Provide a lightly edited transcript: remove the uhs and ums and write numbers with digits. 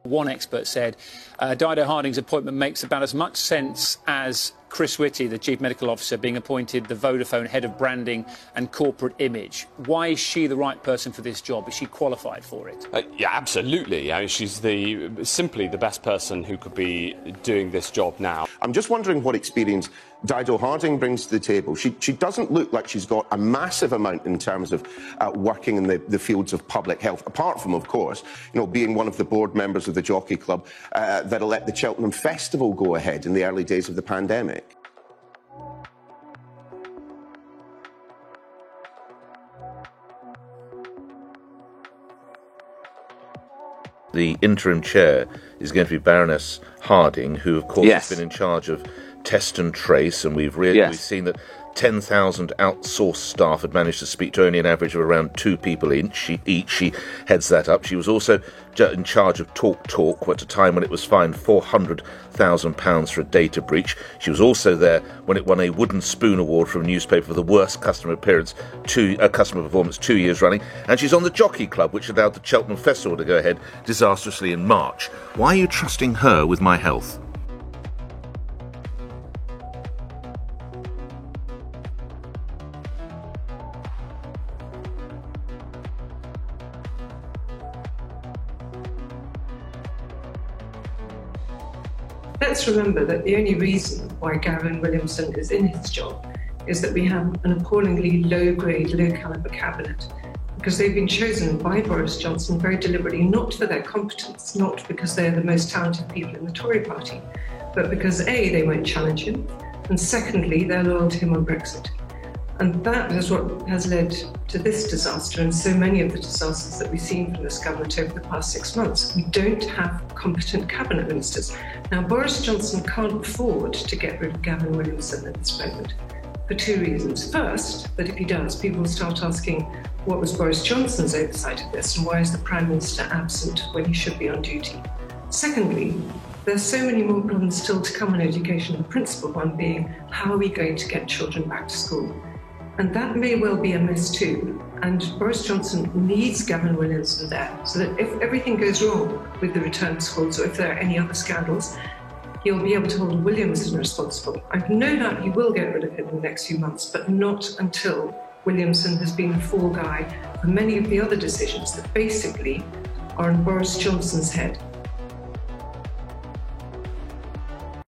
One expert said Dido Harding's appointment makes about as much sense as Chris Whitty, the Chief Medical Officer, being appointed the Vodafone Head of Branding and Corporate Image. Why is she the right person for this job? Is she qualified for it? Yeah, absolutely. I mean, she's simply the best person who could be doing this job now. I'm just wondering what experience Dido Harding brings to the table. She doesn't look like she's got a massive amount in terms of working in the fields of public health, apart from, of course, being one of the board members of the Jockey Club that'll let the Cheltenham Festival go ahead in the early days of the pandemic. The interim chair is going to be Baroness Harding, who, of course, Yes. has been in charge of test and trace, and we've seen that 10,000 outsourced staff had managed to speak to only an average of around 2 people each. She heads that up. She was also in charge of Talk at a time when it was fined £400,000 for a data breach. She was also there when it won a Wooden Spoon Award from a newspaper for the worst customer performance 2 years running. And she's on the Jockey Club, which allowed the Cheltenham Festival to go ahead disastrously in March. Why are you trusting her with my health? Let's remember that the only reason why Gavin Williamson is in his job is that we have an appallingly low-grade, low-calibre cabinet, because they've been chosen by Boris Johnson very deliberately, not for their competence, not because they're the most talented people in the Tory party, but because A, they won't challenge him, and secondly, they're loyal to him on Brexit. And that is what has led to this disaster and so many of the disasters that we've seen from this government over the past 6 months. We don't have competent cabinet ministers. Now, Boris Johnson can't afford to get rid of Gavin Williamson at this moment for 2 reasons. First, that if he does, people will start asking what was Boris Johnson's oversight of this and why is the Prime Minister absent when he should be on duty. Secondly, there's so many more problems still to come in education. The principal one being, how are we going to get children back to school? And that may well be a mess too. And Boris Johnson needs Gavin Williamson there, so that if everything goes wrong with the return to schools or if there are any other scandals, he'll be able to hold Williamson responsible. I've no doubt he will get rid of him in the next few months, but not until Williamson has been the fall guy for many of the other decisions that basically are on Boris Johnson's head.